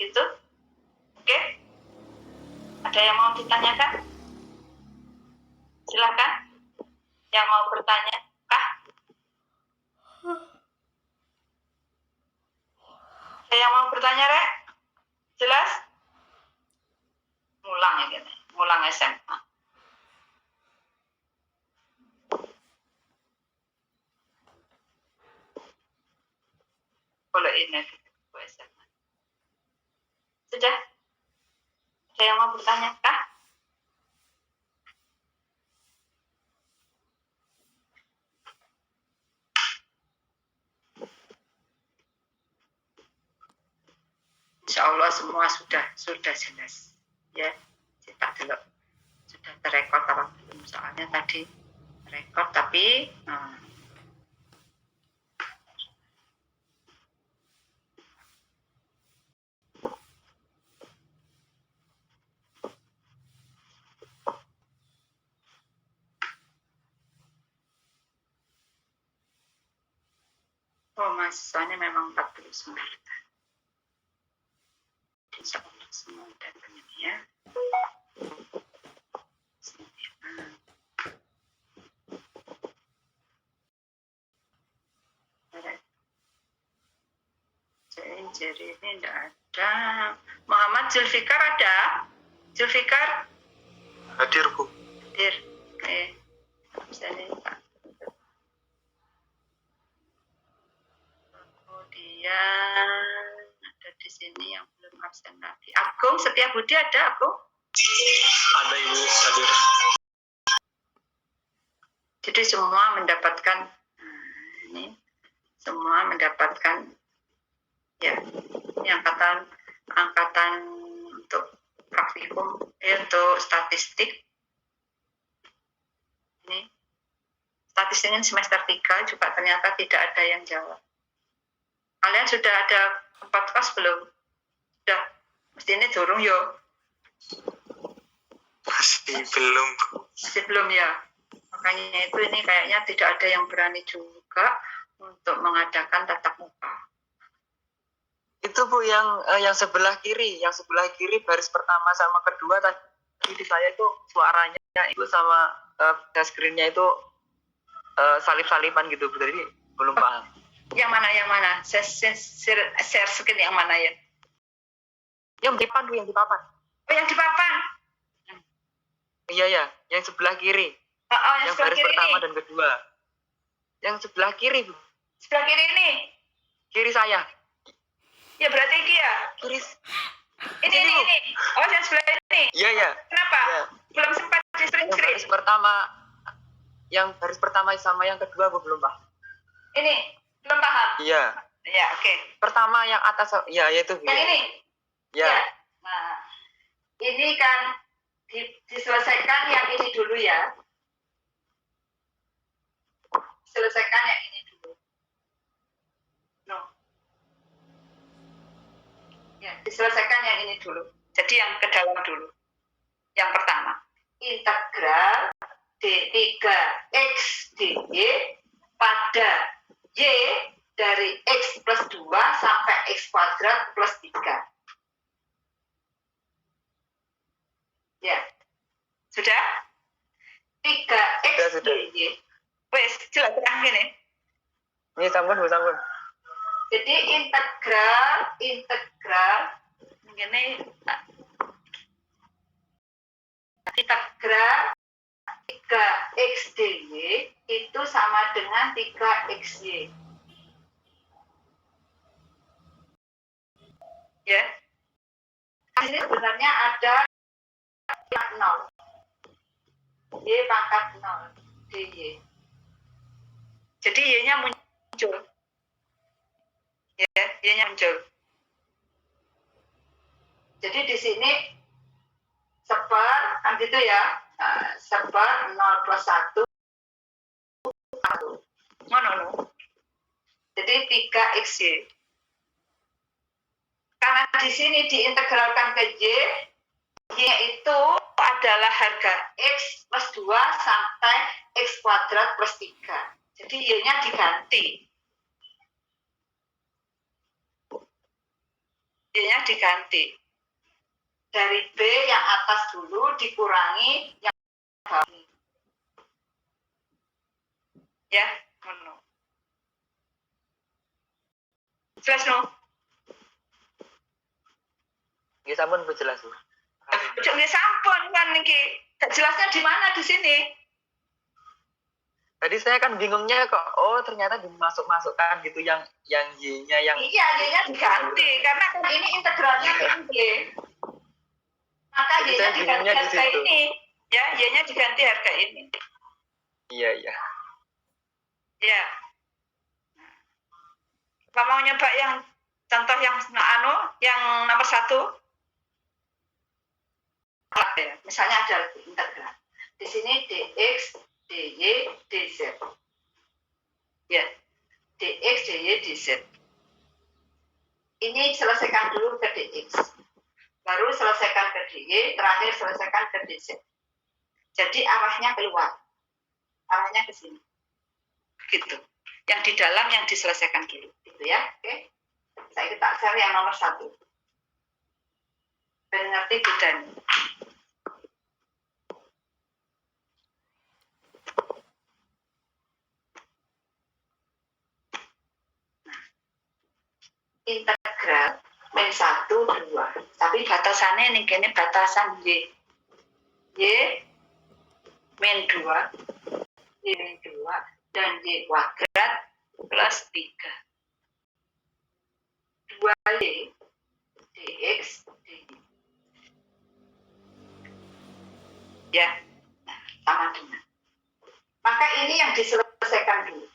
Gitu. Oke. Ada yang mau ditanyakan? Silakan. Yang mau bertanya, kah? Ada yang mau bertanya, Rek? Jelas? Ngulang ya, ngulang SMA. Boleh ini SMA. Sudah? Ada yang mau bertanya, kah? Insya Allah semua sudah jelas, ya. Cetak dulu, sudah terekod apa belum? Soalnya tadi rekod tapi mahasiswanya memang 49. Insya Allah semua datanya ya. Jadi ini tidak ada. Muhammad Zulfikar ada? Zulfikar? Hadir, Bu. Hadir. Oke. Bisa nih, Pak. Kemudian ada di sini yang belum absen lagi. Agung Setiabudi ada, Agung? Ada Ibu, hadir. Jadi semua mendapatkan ini, semua mendapatkan ya, ini angkatan untuk praktikum, untuk statistik. Ini statistiknya semester 3 juga ternyata tidak ada yang jawab. Kalian sudah ada 4 kelas belum? Sudah, mesti ini dorong yo. Masih belum. Masih belum ya. Makanya itu ini kayaknya tidak ada yang berani juga untuk mengadakan tatap muka. Itu Bu yang sebelah kiri baris pertama sama kedua tadi di saya itu suaranya itu sama screen-nya itu salip-salipan gitu Bu. Jadi belum paham. Yang mana? Share screen yang mana ya? Yang di papan Bu, yang di papan. Oh, yang di papan. Iya, yang sebelah kiri. Oh, yang sebelah baris kiri pertama ini. dan kedua. Yang sebelah kiri Bu. Sebelah kiri ini. Kiri saya. Ya berarti iki ya. Kiri. Ini. Oh, yang sebelah ini. Iya. Kenapa? Iya. Belum sempat di Yang screen. baris pertama. yang baris pertama sama yang kedua aku belum paham. Ini belum paham? Iya. Ya, oke. Pertama yang atas, ya itu. Yang ini? Ya. Nah, ini kan diselesaikan yang ini dulu ya. Selesaikan yang ini dulu. No. Ya, diselesaikan yang ini dulu. Jadi yang ke dalam dulu. Yang pertama, integral D3X dy pada Y dari X plus 2 sampai X kuadrat plus 3. Ya, sudah? 3X dy. Wes, jelas kan gini? Ini sampun. Jadi integral gini, integral 3x dy itu sama dengan 3xy. Ya. Di sini sebenarnya ada 0. Y pangkat 0 dy. Jadi y-nya muncul. Ya, y-nya muncul. Jadi di sini seper, kan gitu ya. Seper 0 plus 1. No. Jadi 3xy. Karena di sini diintegralkan ke y itu adalah harga x plus 2 sampai x kuadrat plus 3. Jadi y-nya diganti. Y-nya diganti. Dari B yang atas dulu dikurangi yang bawah. Ya, no. Jelas no? Nggih sampun Bu jelas Bu. Nggih sampun kan niki. Jelasnya di mana di sini? Tadi saya kan bingungnya kok, ternyata dimasukkan gitu yang y-nya yang. Iya, y-nya diganti karena kan ini integralnya kan y. Maka y-nya diganti harga ini. Ya, y-nya diganti harga ini. Iya. Ya. Kalau mau nyoba yang contoh yang yang nomor 1. Ya, misalnya ada integral. Di sini dx, dy, dz. Ya, dx, dy, dz. Ini selesaikan dulu ke dx. Baru selesaikan ke dy, terakhir selesaikan ke dz. Jadi arahnya keluar. Arahnya ke sini. Begitu. Yang di dalam yang diselesaikan dulu. Gitu ya. Oke. Saya tak share yang nomor 1. Ben ngerti bedanya. Integral min 1, 2. Tapi batasannya ini kini batasan Y. Y min 2. Y min 2. Dan Y kuadrat plus 3. 2Y dx dy. Ya, nah, sama dengan. Maka ini yang diselesaikan dulu.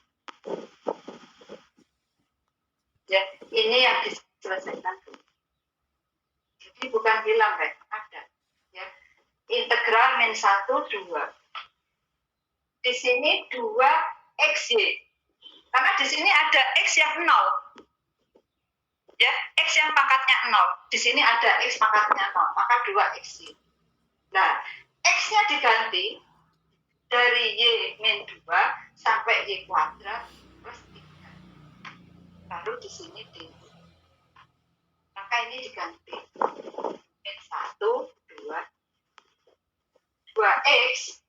Ya, ini yang diselesaikan dulu. Jadi bukan hilang, ada. Ya. Integral min 1, 2. Di sini 2xy. Karena di sini ada x yang 0. Ya, x yang pangkatnya 0. Di sini ada x pangkatnya 0, maka 2xy. Nah, x-nya diganti dari y min 2 sampai y kuadrat plus 3. Baru di sini d. Maka ini diganti. Min 1, 2. 2x.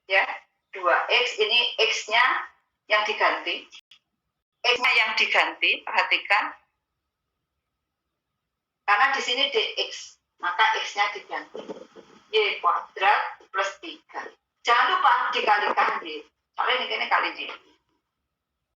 Ya, 2x ini x-nya yang diganti. X-nya yang diganti, perhatikan. Karena di sini dx, maka x-nya diganti. Y kuadrat plus 3. Jangan lupa dikalikan y. Soalnya ini kali y.